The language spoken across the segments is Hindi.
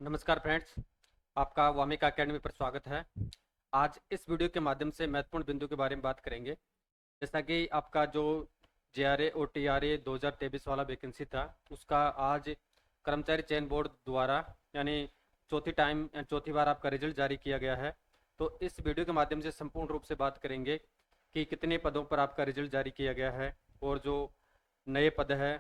नमस्कार फ्रेंड्स, आपका वामिका एकेडमी पर स्वागत है। आज इस वीडियो के माध्यम से महत्वपूर्ण बिंदु के बारे में बात करेंगे। जैसा कि आपका जो जेआरए और टीआरए 2023 वाला वैकेंसी था, उसका आज कर्मचारी चयन बोर्ड द्वारा यानी चौथी बार आपका रिजल्ट जारी किया गया है। तो इस वीडियो के माध्यम से संपूर्ण रूप से बात करेंगे कि कितने पदों पर आपका रिजल्ट जारी किया गया है और जो नए पद है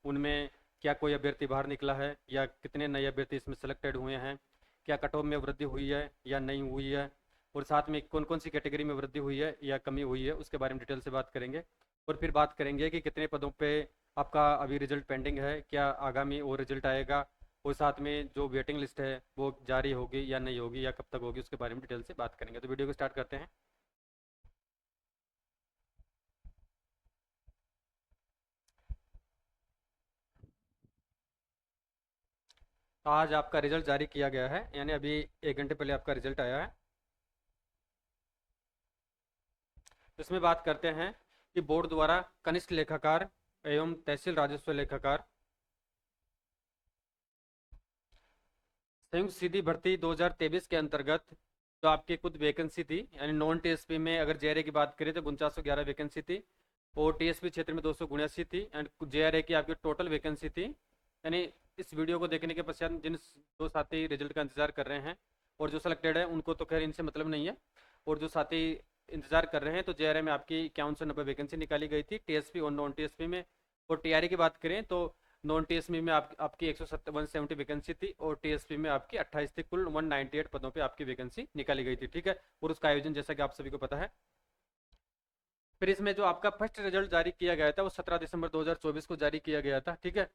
उनमें क्या कोई अभ्यर्थी बाहर निकला है या कितने नए अभ्यर्थी इसमें सेलेक्टेड हुए हैं, क्या कट ऑफ में वृद्धि हुई है या नहीं हुई है, और साथ में कौन कौन सी कैटेगरी में वृद्धि हुई है या कमी हुई है, उसके बारे में डिटेल से बात करेंगे। और फिर बात करेंगे कि कितने पदों पे आपका अभी रिजल्ट पेंडिंग है, क्या आगामी और रिजल्ट आएगा, और साथ में जो वेटिंग लिस्ट है वो जारी होगी या नहीं होगी या कब तक होगी, उसके बारे में डिटेल से बात करेंगे। तो वीडियो को स्टार्ट करते हैं। तो आज आपका रिजल्ट जारी किया गया है, यानी अभी 1 घंटे पहले आपका रिजल्ट आया है। इसमें बात करते हैं कि बोर्ड द्वारा कनिष्ठ लेखाकार एवं तहसील राजस्व लेखाकार संयुक्त सीधी भर्ती 2023 के अंतर्गत जो आपकी कुछ वैकेंसी थी, यानी नॉन टीएसपी में अगर जेआरए की बात करें तो 4911 वैकेंसी थी और टीएसपी क्षेत्र में 279 थी एंड जेआरए की आपकी टोटल वैकेंसी थी। यानी इस वीडियो को देखने के पश्चात जिन दो साथी रिजल्ट का इंतजार कर रहे हैं और जो सिलेक्टेड है उनको तो खैर इनसे मतलब नहीं है, और जो साथी इंतजार कर रहे हैं तो जेआरए में आपकी 5190 वैकेंसी निकाली गई थी टीएसपी और नॉन टीएसपी में। और टीआरए की बात करें तो नॉन टीएसपी में आपकी 170 वैकेंसी थी और टीएसपी में आपकी 28 थी। कुल 198 पदों पे आपकी वैकेंसी निकाली गई थी, ठीक है। और उसका आयोजन जैसा कि आप सभी को पता है। फिर इसमें जो आपका फर्स्ट रिजल्ट जारी किया गया था वो 17 दिसंबर 2024 को जारी किया गया था, ठीक है।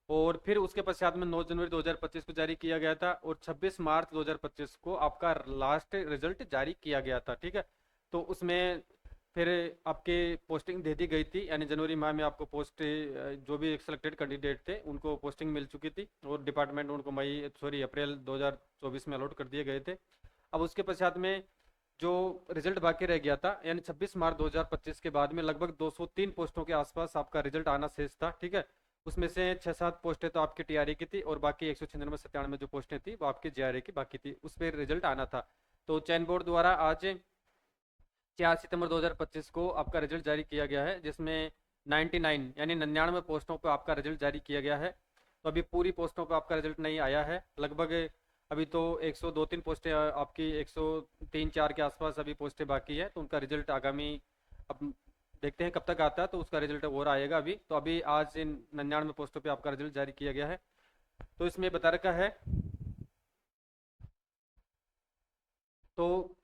और फिर उसके पश्चात में 9 जनवरी 2025 को जारी किया गया था और 26 मार्च 2025 को आपका लास्ट रिजल्ट जारी किया गया था, ठीक है। तो उसमें फिर आपके पोस्टिंग दे दी गई थी, यानी जनवरी माह में आपको पोस्ट जो भी सिलेक्टेड कैंडिडेट थे उनको पोस्टिंग मिल चुकी थी और डिपार्टमेंट उनको अप्रैल 2024 में अलॉट कर दिए गए थे। अब उसके पश्चात में जो रिजल्ट बाकी रह गया था, यानी 26 मार्च 2025 के बाद में लगभग 203 पोस्टों के आसपास आपका रिजल्ट आना शेष था, ठीक है। उसमें से 6-7 पोस्टें तो आपकी टीआरए की थी और बाकी 196-97 जो पोस्टें थी वो आपकी जेआरए की बाकी थी, उस पर रिजल्ट आना था। तो चयन बोर्ड द्वारा आज 4 सितंबर 2025 को आपका रिजल्ट जारी किया गया है, जिसमें 99 यानी 99 पोस्टों पर आपका रिजल्ट जारी किया गया है। तो अभी पूरी पोस्टों पर आपका रिजल्ट नहीं आया है, लगभग अभी तो 102-3 पोस्टें आपकी 103-4 के आसपास अभी पोस्टें बाकी है, तो उनका रिजल्ट आगामी अब देखते हैं कब तक आता है, तो उसका रिजल्ट और आएगा अभी। तो अभी आज इन 99 पोस्टों पे आपका रिजल्ट जारी किया गया है। तो इसमें बता रखा है, तो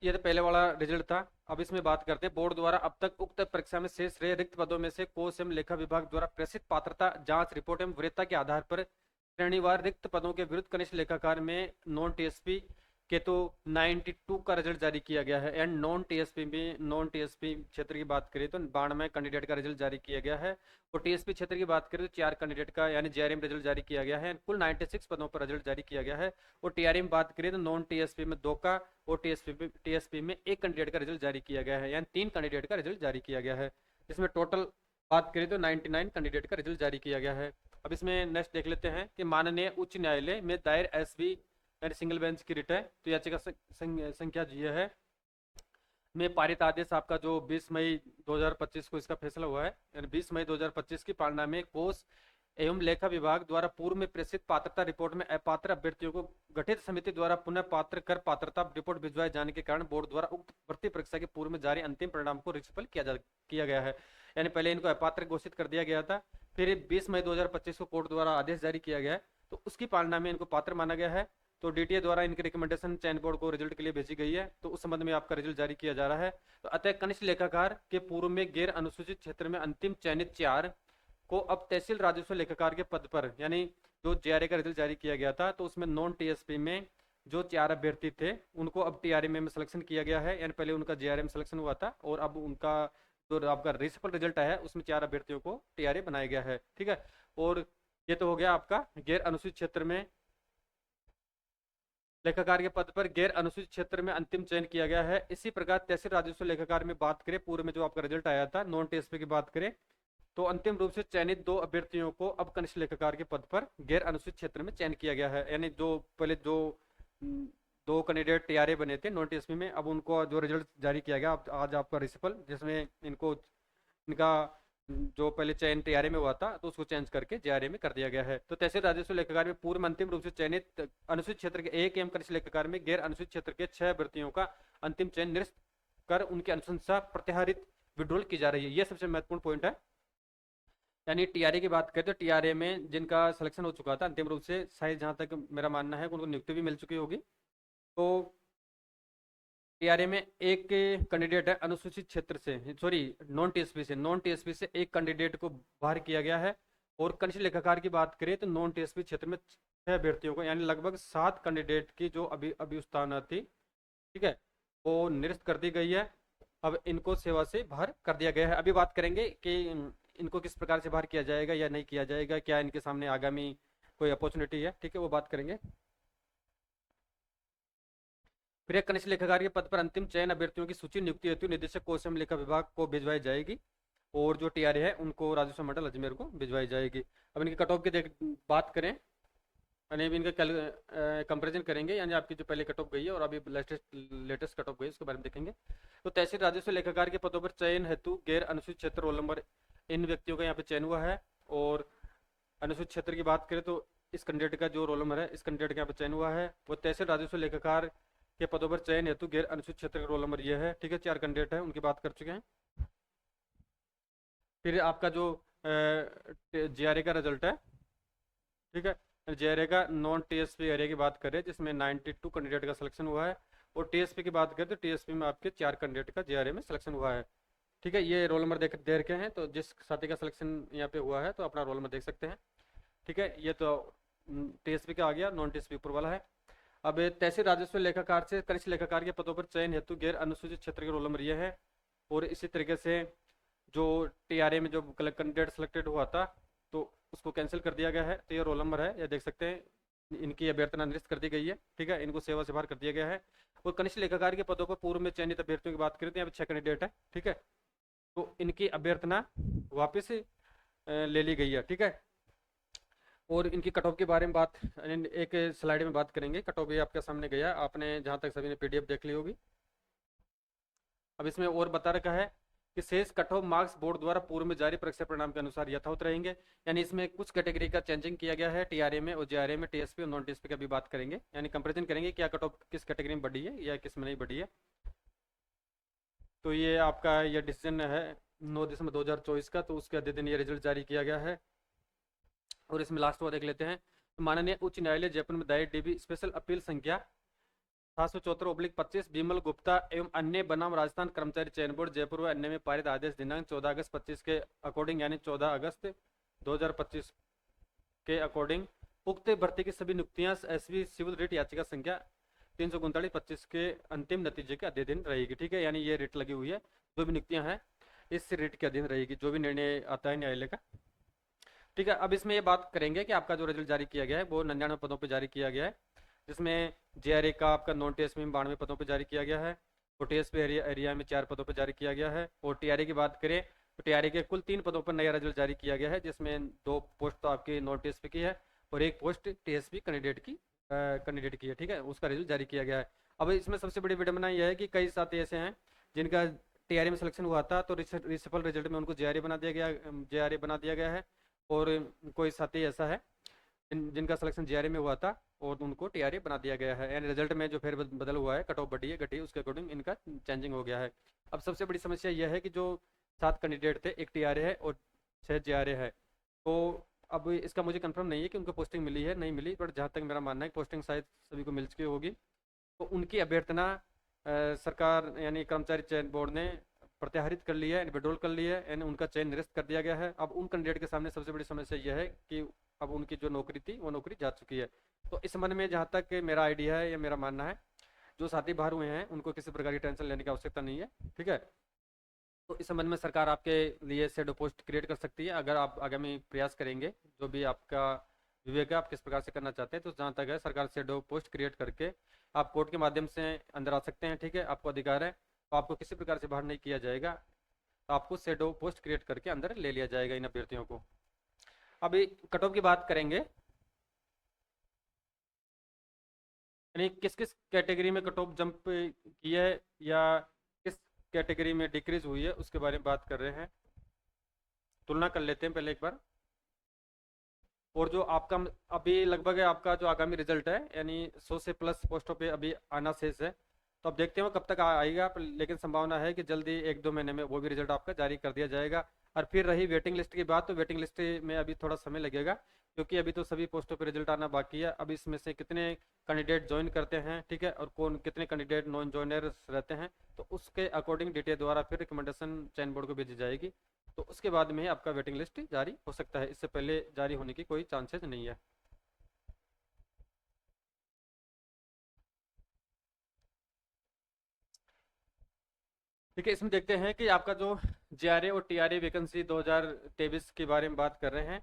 ये तो पहले वाला रिजल्ट था। अब इसमें बात करते हैं बोर्ड द्वारा अब तक उक्त परीक्षा में शेष रहे रिक्त पदों में से कोष एवं लेखा विभाग द्वारा प्रेषित पात्रता जांच रिपोर्ट एवं वरीयता के आधार पर श्रेणीवार रिक्त पदों के विरुद्ध कनिष्ठ लेखाकार में नॉन टीएसपी के तो 92 का रिजल्ट जारी किया गया है एंड नॉन टीएसपी क्षेत्र की बात करें तो 92 कैंडिडेट का रिजल्ट जारी किया गया है। और टीएसपी क्षेत्र की बात करें तो 4 कैंडिडेट का यानी जेआरएम रिजल्ट जारी किया गया है। कुल 96 पदों पर रिजल्ट जारी किया गया है। और टीआरएम बात करें तो नॉन टीएसपी में 2 का और टीएसपी में 1 कैंडिडेट का रिजल्ट जारी किया गया है, यानी 3 कैंडिडेट का रिजल्ट जारी किया गया है। इसमें टोटल बात करें तो 99 कैंडिडेट का रिजल्ट जारी किया गया है। अब इसमें नेक्स्ट देख लेते हैं कि माननीय उच्च न्यायालय में दायर एसबी यानी सिंगल बेंच की रिट है, तो याचिका संख्या यह है में पारित आदेश आपका जो 20 मई 2025 को इसका फैसला हुआ है, यानी 20 मई 2025 की पालना में कोष एवं लेखा विभाग द्वारा पूर्व में प्रेषित पात्रता रिपोर्ट में अपात्र अभ्यर्थियों को गठित समिति द्वारा पुनः पात्र कर पात्रता रिपोर्ट भिजवाए जाने के कारण बोर्ड द्वारा उक्त भर्ती परीक्षा के पूर्व में जारी अंतिम परिणाम को रिसफल किया गया है। यानी पहले इनको अपात्र घोषित कर दिया गया था, फिर 20 मई 2025 को कोर्ट द्वारा आदेश जारी किया गया है, तो उसकी पालना में इनको पात्र माना गया है। तो डीटीए द्वारा इनकी रिकमेंडेशन चयन बोर्ड को रिजल्ट के लिए भेजी गई है, तो उस संबंध में आपका रिजल्ट जारी किया जा रहा है। तो अतः कनिष्ठ लेखाकार के पूर्व में गैर अनुसूचित क्षेत्र में अंतिम चयनित 4 को अब तहसील राजस्व लेखाकार के पद पर, यानी जो जेआरए का रिजल्ट जारी किया गया था तो उसमें नॉन टीएसपी में जो 4 अभ्यर्थी थे उनको अब टीआरए में सिलेक्शन किया गया है, यानी पहले उनका जेआरए में सिलेक्शन हुआ था और अब उनका जो आपका रिसफल रिजल्ट आया है उसमें 4 अभ्यर्थियों को टीआरए बनाया गया है, ठीक है। और ये तो हो गया आपका गैर अनुसूचित क्षेत्र में लेखाकार के पद पर गैर अनुसूचित क्षेत्र में अंतिम चयन किया गया है। इसी प्रकार तहसील राजस्व लेखाकार में बात करें, पूर्व में जो आपका रिजल्ट आया था नॉन टीएसपी की बात करें तो अंतिम रूप से चयनित 2 अभ्यर्थियों को अब कनिष्ठ लेखाकार के पद पर गैर अनुसूचित क्षेत्र में चयन किया गया है। यानी जो पहले जो 2 कैंडिडेट टीआरए बने थे नॉन टीएसपी में, अब उनको जो रिजल्ट जारी किया गया आज आपका रिसिपल, जिसमें इनको इनका जो पहले चयन टीआरए में हुआ था तो उसको चेंज करके जेआरए में कर दिया गया है। तो तहसील राजस्व लेखाकार में पूर्व अंतिम रूप से चयनित अनुसूचित क्षेत्र के 1 एवं कनिष्ठ लेखाकार में गैर अनुसूचित क्षेत्र के 6 अभ्यर्थियों का अंतिम चयन निरस्त कर उनकी अनुशंसा प्रत्याहरित विड्रॉल की जा रही है। यह सबसे महत्वपूर्ण पॉइंट है। यानी टीआरए की बात करें तो टीआरए में जिनका सिलेक्शन हो चुका था अंतिम रूप से, शायद जहां तक मेरा मानना है उनको नियुक्ति भी मिल चुकी होगी। तो टीआरए में एक कैंडिडेट है अनुसूचित क्षेत्र से, सॉरी नॉन टीएसपी से एक कैंडिडेट को बाहर किया गया है। और कनिष्ठ लेखाकार की बात करें तो नॉन टीएसपी क्षेत्र में 6 अभ्यर्थियों को, यानी लगभग 7 कैंडिडेट की जो अभी स्थान थी, ठीक है, वो निरस्त कर दी गई है। अब इनको सेवा से बाहर कर दिया गया है। अभी बात करेंगे कि इनको किस प्रकार से बाहर किया जाएगा या नहीं किया जाएगा, क्या इनके सामने आगामी कोई अपॉर्चुनिटी है, ठीक है, वो बात करेंगे। फिर एक कनिष्ठ लेखाकार के पद पर अंतिम चयन अभ्यर्थियों की सूची नियुक्ति हेतु निदेशक कोष एवं लेखा विभाग को भिजवाई जाएगी और जो टीआरए है उनको राजस्व मंडल अजमेर को भिजवाई जाएगी। अब इनकी कट ऑफ की बात करें, यानी अभी इनका कंपेरिजन करेंगे, यानी आपकी जो पहले कट ऑफ गई है और अभी लेटेस्ट कट ऑफ गई है उसके बारे में देखेंगे। तो तहसील राजस्व लेखाकार के पदों पर चयन हेतु गैर अनुसूचित क्षेत्र रोल नंबर इन व्यक्तियों का यहाँ पे चयन हुआ है। और अनुसूचित क्षेत्र की बात करें तो इस कैंडिडेट का जो रोल नंबर है इस कैंडिडेट का यहाँ पे चयन हुआ है। वो तहसील राजस्व लेखाकार के पदों पर चयन हेतु गैर अनुसूचित क्षेत्र का रोल नंबर ये है, ठीक है, 4 कैंडिडेट है, उनकी बात कर चुके हैं। फिर आपका जो जेआरए का रिजल्ट है, ठीक है, जेआरए का नॉन टीएसपी एरिया की बात करें जिसमें 92 कैंडिडेट का सिलेक्शन हुआ है। और टीएसपी की बात करें तो टीएसपी में आपके 4 कैंडिडेट का जेआरए में सिलेक्शन हुआ है, ठीक है। ये रोल नंबर दे रखे हैं, तो जिस साथी का सिलेक्शन यहाँ पे हुआ है तो अपना रोल नंबर देख सकते हैं, ठीक है। ये तो टीएसपी का आ गया, नॉन टीएसपी ऊपर वाला है। अब तहसील राजस्व लेखाकार से कनिष्ठ लेखाकार के पदों पर चयन हेतु गैर अनुसूचित क्षेत्र के रोल नंबर ये है। और इसी तरीके से जो टीआरए में जो कैंडिडेट सिलेक्टेड हुआ था तो उसको कैंसिल कर दिया गया है, तो ये रोल नंबर है, ये देख सकते हैं। इनकी अभ्यर्थना निरस्त कर दी गई है, ठीक है, इनको सेवा से बाहर कर दिया गया है। और कनिष्ठ लेखाकार के पदों पर पूर्व में चयनित अभ्यर्थियों की बात करें तो यहाँ पे 6 कैंडिडेट है, ठीक है, तो इनकी अभ्यर्थना वापस ले ली गई है, ठीक है। और इनकी कट ऑफ के बारे में बात एक स्लाइड में बात करेंगे। कट ऑफ ये आपके सामने गया, आपने जहां तक सभी ने पीडीएफ देख ली होगी। अब इसमें और बता रखा है कि शेष कट ऑफ मार्क्स बोर्ड द्वारा पूर्व में जारी परीक्षा परिणाम के अनुसार यथावत रहेंगे। यानी इसमें कुछ कैटेगरी का चेंजिंग किया गया है टीआरए में और जेआरए में, टीएसपी और नॉन टीएसपी का भी बात करेंगे, यानी कंपेरिजन करेंगे क्या कट ऑफ किस कैटेगरी में बढ़ी है या किस में नहीं बढ़ी है। तो ये आपका ये डिसीजन है 9 दिसंबर 2024 का, तो उसके अगले दिन ये रिजल्ट जारी किया गया है। और इसमें लास्ट वाला देख लेते हैं। माननीय उच्च न्यायालय जयपुर में दायर डीबी स्पेशल अपील संख्या 774/25 विमल गुप्ता एवं अन्य बनाम राजस्थान कर्मचारी चयन बोर्ड जयपुर व अन्य में पारित आदेश दिनांक 14 अगस्त 25 के अकॉर्डिंग, यानी 14 अगस्त 2025 के अकॉर्डिंग उक्त भर्ती की सभी नियुक्तियां एसबी सिविल रिट याचिका संख्या 339/25 के अंतिम नतीजे के अधीन रहेगी, ठीक है। यानी ये रिट लगी हुई है, जो भी नियुक्तियां हैं इस रिट के अधीन रहेगी, जो भी निर्णय आता है न्यायालय का, ठीक है। अब इसमें ये बात करेंगे कि आपका जो रिजल्ट जारी किया गया है वो 99 पदों पर जारी किया गया है, जिसमें जेआरए का आपका नॉन टीएसपी में 92 पदों पर जारी किया गया है और टीएसपी एरिया में 4 पदों पर जारी किया गया है। और टीआरए की बात करें तो टीआरए के कुल 3 पदों पर नया रिजल्ट जारी किया गया है, जिसमें 2 पोस्ट तो आपकी नॉन टीएसपी की है और 1 पोस्ट टीएसपी कैंडिडेट की है, ठीक है, उसका रिजल्ट जारी किया गया है। अब इसमें सबसे बड़ी विडंबना यह है कि कई साथी ऐसे हैं जिनका टीआरए में सिलेक्शन हुआ था तो रिसिपल रिजल्ट में उनको जेआरए बना दिया गया है। और कोई साथी ऐसा है जिनका सिलेक्शन जेआरए में हुआ था और उनको टीआरए बना दिया गया है, यानी रिजल्ट में जो फिर बदल हुआ है, कट ऑफ बढ़ी है घटी है, उसके अकॉर्डिंग इनका चेंजिंग हो गया है। अब सबसे बड़ी समस्या यह है कि जो 7 कैंडिडेट थे, एक टीआरए है और 6 जेआरए है, तो अब इसका मुझे कंफर्म नहीं है कि उनको पोस्टिंग मिली है नहीं मिली, बट जहाँ तक मेरा मानना है पोस्टिंग शायद सभी को मिल चुकी होगी। तो उनकी अभ्यर्थना सरकार यानी कर्मचारी चयन बोर्ड ने प्रत्याहरित कर लिया है, विड्रॉल कर लिया है, यानी उनका चयन निरस्त कर दिया गया है। अब उन कैंडिडेट के सामने सबसे बड़ी समस्या यह है कि अब उनकी जो नौकरी थी वो नौकरी जा चुकी है। तो इस संबंध में जहाँ तक मेरा आइडिया है या मेरा मानना है, जो साथी बाहर हुए हैं उनको किसी प्रकार की टेंशन लेने की आवश्यकता नहीं है, ठीक है। तो इस संबंध में सरकार आपके लिए शेडो पोस्ट क्रिएट कर सकती है अगर आप आगामी प्रयास करेंगे, जो भी आपका विवेक है आप किस प्रकार से करना चाहते हैं। तो जहाँ तक है सरकार शेडो पोस्ट क्रिएट करके आप कोर्ट के माध्यम से अंदर आ सकते हैं, ठीक है, आपको अधिकार है, तो आपको किसी प्रकार से बाहर नहीं किया जाएगा। तो आपको शेडो पोस्ट क्रिएट करके अंदर ले लिया जाएगा इन अभ्यर्थियों को। अभी कट ऑफ की बात करेंगे, यानी किस किस कैटेगरी में कट ऑफ जंप की है या किस कैटेगरी में डिक्रीज हुई है उसके बारे में बात कर रहे हैं। तुलना कर लेते हैं पहले एक बार। और जो आपका अभी लगभग है आपका जो आगामी रिजल्ट है, यानी 100 से प्लस पोस्टों पे अभी आना शेष है, तो अब देखते हैं वो कब तक आएगा, लेकिन संभावना है कि जल्दी 1-2 महीने में वो भी रिजल्ट आपका जारी कर दिया जाएगा। और फिर रही वेटिंग लिस्ट की बात, तो वेटिंग लिस्ट में अभी थोड़ा समय लगेगा, क्योंकि अभी तो सभी पोस्टों पे रिजल्ट आना बाकी है। अब इसमें से कितने कैंडिडेट ज्वाइन करते हैं, ठीक है, और कौन कितने कैंडिडेट नॉन ज्वाइनर्स रहते हैं, तो उसके अकॉर्डिंग डीटीए द्वारा फिर रिकमेंडेशन चयन बोर्ड को भेजी जाएगी। तो उसके बाद में ही आपका वेटिंग लिस्ट जारी हो सकता है, इससे पहले जारी होने की कोई चांसेस नहीं है। ठीक है, इसमें देखते हैं कि आपका जो जेआरए और टीआरए वैकेंसी 2023 के बारे में बात कर रहे हैं,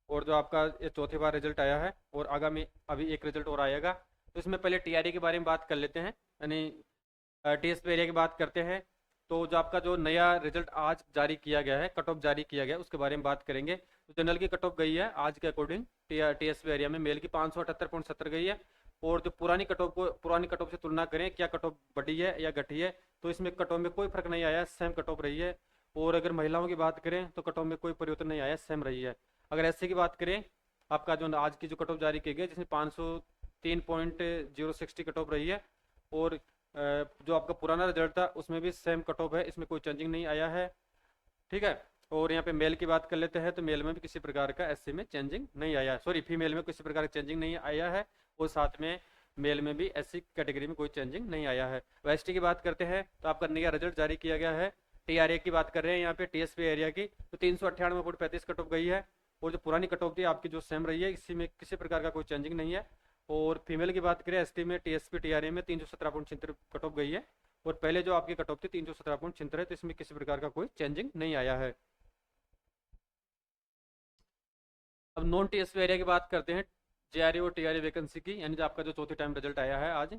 और जो आपका ये चौथी बार रिजल्ट आया है और आगामी अभी एक रिजल्ट और आएगा। तो इसमें पहले टीआरए के बारे में बात कर लेते हैं, यानी टीएसपी एरिया की बात करते हैं। तो जो आपका जो नया रिजल्ट आज जारी किया गया है, कट ऑफ जारी किया गया है, उसके बारे में बात करेंगे। तो जनरल की कट ऑफ गई है आज के अकॉर्डिंग टीएसपी एरिया में मेल की 578.70 गई है। और जो पुरानी कट ऑफ से तुलना करें, क्या कट ऑफ बढ़ी है या घटी है, तो इसमें कट ऑफ में कोई फर्क नहीं आया, सेम कट ऑफ रही है। और अगर महिलाओं की बात करें तो कट ऑफ में कोई परिवर्तन नहीं आया, सेम रही है। अगर एससी की बात करें, आपका जो आज की जो कट ऑफ जारी की गई, जिसमें 503.060 कट ऑफ रही है। और जो आपका पुराना रिजल्ट था उसमें भी सेम कट ऑफ है, इसमें कोई चेंजिंग नहीं आया है, ठीक है। और यहाँ पे मेल की बात कर लेते हैं, तो मेल में भी किसी प्रकार का एससी में चेंजिंग नहीं आया है, सॉरी फीमेल में किसी प्रकार का चेंजिंग नहीं आया है, और साथ में मेल में भी एससी कैटेगरी में कोई चेंजिंग नहीं आया है। एसटी की बात करते हैं, तो आपका नया रिजल्ट जारी किया गया है। टीआरए की बात कर रहे हैं यहाँ पे, टीएसपी एरिया की, तो 398.35 कट ऑफ गई है। और जो पुरानी कट ऑफ थी आपकी जो सेम रही है, इसी में किसी प्रकार का कोई चेंजिंग नहीं है। और फीमेल की बात करें एसटी में, टीएसपी टीआरए में 317.76 कट ऑफ गई है, और पहले जो आपकी कट ऑफ थी 317.76 है, तो इसमें किसी प्रकार का कोई चेंजिंग नहीं आया है। अब नॉन टीएसपी एरिया की बात करते हैं, जेआरए और टीआरए वैकेंसी की, यानी जो आपका जो चौथी टाइम रिजल्ट आया है आज।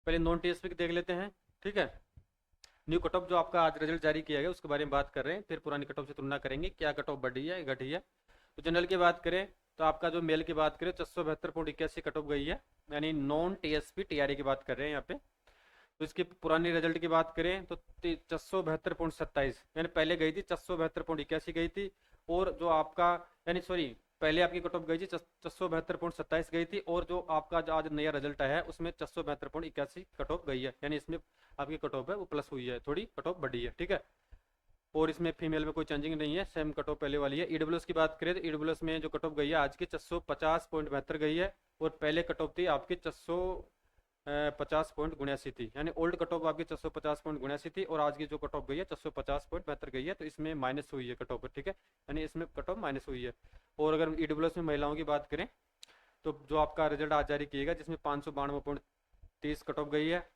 पहले नॉन टीएसपी की देख लेते हैं, ठीक है। न्यू कट ऑफ जो आपका आज रिजल्ट जारी किया गया उसके बारे में बात कर रहे हैं, फिर पुरानी कट ऑफ से तुलना करेंगे क्या कट ऑफ बढ़ी है घटी है। तो जनरल की बात करें, तो आपका जो मेल की बात करें 472.81 कट ऑफ गई है, यानी नॉन टीएसपी टीआरए की बात कर रहे हैं यहाँ पे। तो इसकी पुरानी रिजल्ट की बात करें तो 472.27, यानी पहले गई थी 472.81 गई थी। और जो आपका, यानी सॉरी, पहले आपकी कट ऑफ गई थी 472.27 गई थी, और जो आपका जो आज नया रिजल्ट आया है उसमें 472.81 कट ऑफ गई है, यानी इसमें आपकी कट ऑफ है वो प्लस हुई है, थोड़ी कट ऑफ बढ़ी है, ठीक है। और इसमें फीमेल में कोई चेंजिंग नहीं है, सेम कट ऑफ पहले वाली है। ईडब्ल्यूएस की बात करें तो ईडब्ल्यूएस में जो कट ऑफ गई है आज की 450.72 गई है, और पहले कट ऑफ थी आपकी 450.79 थी, यानी ओल्ड कट ऑफ आपकी 450.79 थी, और आज की जो कट ऑफ गई है 450.72 गई है, तो इसमें माइनस हुई है कट ऑफ, ठीक है, यानी इसमें कट ऑफ माइनस हुई है। और अगर ईडब्ल्यूएस में महिलाओं की बात करें, तो जो आपका रिजल्ट आज जारी किएगा जिसमें 592.30 कट ऑफ गई है,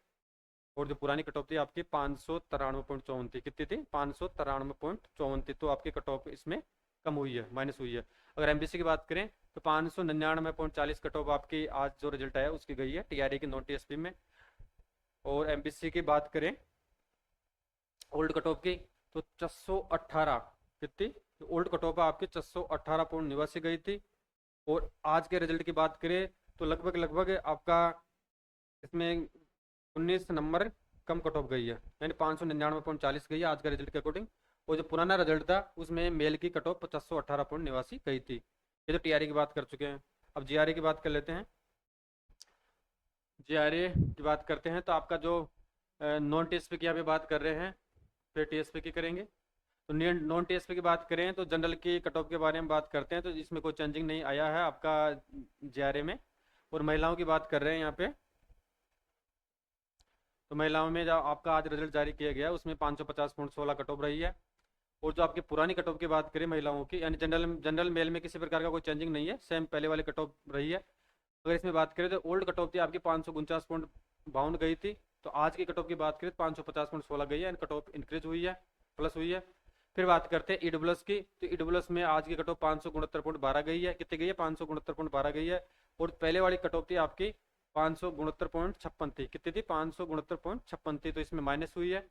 और जो पुरानी कट ऑफ थी आपकी 593.54 थी, कितनी थी 593.54 थी, तो आपकी कट ऑफ इसमें कम हुई है, माइनस हुई है। अगर एमबीसी की बात करें तो 599.40 कट ऑफ आपकी आज जो रिजल्ट आया उसकी गई है टीआरए की नॉन टीएसपी में। और एमबीसी की बात करें ओल्ड कट ऑफ की, तो 418 कितनी ओल्ड कट ऑफ आपकी 418.89 गई थी। और आज के रिजल्ट की बात करें तो लगभग लगभग आपका इसमें 19 नंबर कम कट ऑफ गई है, यानी 599.40 गई है आज का रिजल्ट के अकॉर्डिंग। और जो पुराना रिजल्ट था उसमें मेल की कट ऑफ 518.89 गई थी। ये तो टीआरए की बात कर चुके हैं। अब जीआरए की बात कर लेते हैं। जीआरए की बात करते हैं तो आपका जो नॉन टीएसपी की यहाँ पे बात कर रहे हैं, फिर टीएसपी की करेंगे। तो नॉन टीएसपी की बात करें तो जनरल की कट ऑफ के बारे में बात करते हैं, तो इसमें कोई चेंजिंग नहीं आया है आपका जीआरए में। और महिलाओं की बात कर रहे हैं यहाँ पे, तो महिलाओं में जो आपका आज रिजल्ट जारी किया गया उसमें 550.16 कट ऑफ रही है। और जो आपकी पुरानी कट ऑफ की बात करें महिलाओं की, यानी जनरल मेल में किसी प्रकार का कोई चेंजिंग नहीं है, सेम पहले वाली कट ऑफ रही है। अगर इसमें बात करें तो ओल्ड कट ऑफ थी आपकी 549.52 गई थी, तो आज की कट ऑफ की बात करें तो 550.16 गई है, कट ऑफ इंक्रीज हुई है, प्लस हुई है। फिर बात करते हैं ईडब्ल्यूएस की, तो ईडब्ल्यूएस में आज की कट ऑफ 569.12 गई है, कितनी गई है 569.12 गई है। और पहले वाली कट ऑफ थी आपकी 569.56 थी, कितनी थी 569.56 थी, तो इसमें माइनस हुई है।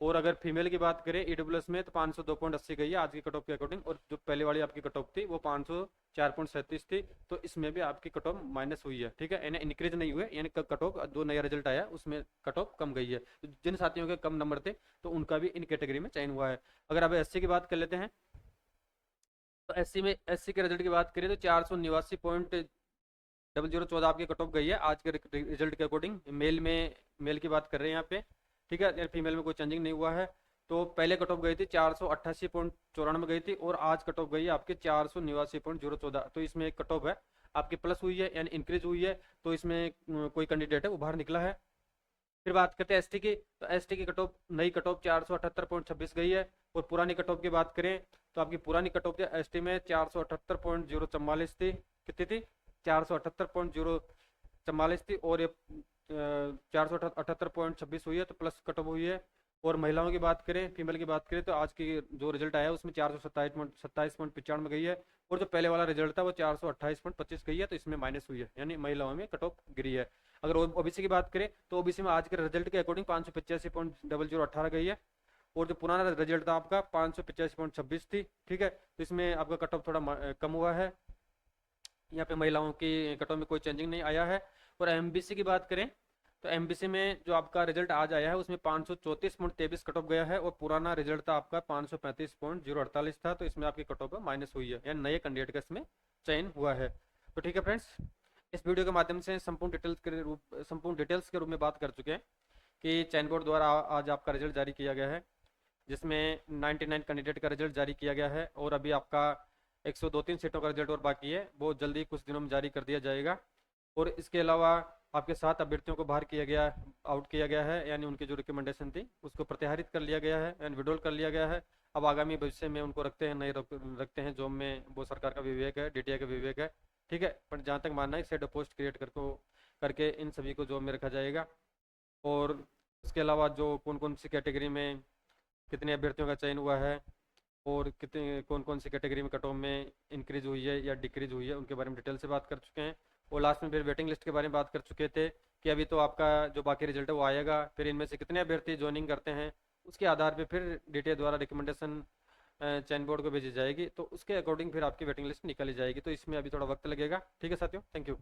और अगर फीमेल की बात करें ईडब्ल्यूएस में तो 502.80 गई है आज की कट ऑफ के अकॉर्डिंग, और जो पहले वाली आपकी कट ऑफ थी वो 504.37 थी, तो इसमें भी आपकी कट ऑफ माइनस हुई है, ठीक है, यानी इंक्रीज नहीं हुए, यानी कट ऑफ जो नया रिजल्ट आया उसमें कट ऑफ कम गई है। तो जिन साथियों के कम नंबर थे तो उनका भी इन कैटेगरी में चयन हुआ है। अगर अब एससी की बात कर लेते हैं, तो एससी के रिजल्ट की बात करें तो 489.0014 आपकी कट ऑफ गई है आज के रिजल्ट के अकॉर्डिंग। मेल की बात कर रहे हैं यहाँ पे, ठीक है, फीमेल में कोई चेंजिंग नहीं हुआ है। तो पहले कट ऑफ गई थी 488.94 गई थी, और आज कट ऑफ गई है आपके 489.014, तो इसमें एक कट ऑफ है आपकी प्लस हुई है, यानी इंक्रीज हुई है, तो इसमें कोई कैंडिडेट है वो बाहर निकला है। फिर बात करते हैं एसटी की, तो एसटी की कट ऑफ नई कट ऑफ 478.26 गई है, और पुरानी कट ऑफ की बात करें तो आपकी पुरानी कट ऑफ एसटी में 478.044 थी, कितनी थी 478.044 थी, और ये 478.26 हुई है, तो प्लस कट ऑफ हुई है। और महिलाओं की बात करें, फीमेल की बात करें, तो आज की जो रिजल्ट आया है उसमें 427.95 गई है, और जो पहले वाला रिजल्ट था वो 428.25 गई है, तो इसमें माइनस हुई है, यानी महिलाओं में कट ऑफ गिरी है। अगर ओबीसी की बात करें तो ओबीसी में आज के रिजल्ट के अकॉर्डिंग 585.0018 गई है, और जो पुराना रिजल्ट था आपका 585.26 थी, ठीक है, तो इसमें आपका कट ऑफ थोड़ा कम हुआ है। यहाँ पे महिलाओं की कट ऑफ में कोई चेंजिंग नहीं आया है। और एमबीसी की बात करें तो एमबीसी में जो आपका रिजल्ट आज आया है उसमें 534.23 कट ऑफ गया है, और पुराना रिजल्ट था आपका 535.048 था, तो इसमें आपकी कट ऑफ माइनस हुई है, यानी नए कैंडिडेट का इसमें चयन हुआ है। तो ठीक है फ्रेंड्स, इस वीडियो के माध्यम से संपूर्ण डिटेल्स के रूप में बात कर चुके हैं कि चयन बोर्ड द्वारा आज आपका रिजल्ट जारी किया गया है, जिसमें 99 कैंडिडेट का रिजल्ट जारी किया गया है, और अभी आपका 102-3 सीटों का रिजल्ट और बाकी है, वो जल्दी कुछ दिनों में जारी कर दिया जाएगा। और इसके अलावा आपके 7 अभ्यर्थियों को बाहर किया गया, आउट किया गया है, यानी उनकी जो रिकमेंडेशन थी उसको प्रत्याहरित कर लिया गया है, यानी विड्रॉल कर लिया गया है। अब आगामी भविष्य में उनको रखते हैं नहीं रखते हैं जॉब में, वो सरकार का विवेक है, डीटीआई का विवेक है, ठीक है, पर जहाँ तक मानना है सेट पोस्ट क्रिएट करके इन सभी को जॉब में रखा जाएगा। और इसके अलावा जो कौन कौन सी कैटेगरी में कितने अभ्यर्थियों का चयन हुआ है, और कितने कौन कौन सी कैटेगरी में कट ऑफ में इंक्रीज हुई है या डिक्रीज हुई है, उनके बारे में डिटेल से बात कर चुके हैं। और लास्ट में फिर वेटिंग लिस्ट के बारे में बात कर चुके थे कि अभी तो आपका जो बाकी रिजल्ट है वो आएगा, फिर इनमें से कितने अभ्यर्थी ज्वाइनिंग करते हैं उसके आधार पर फिर डीटीआई द्वारा रिकमेंडेशन चयन बोर्ड को भेजी जाएगी, तो उसके अकॉर्डिंग फिर आपकी वेटिंग लिस्ट निकाली जाएगी, तो इसमें अभी थोड़ा वक्त लगेगा। ठीक है साथियों, थैंक यू।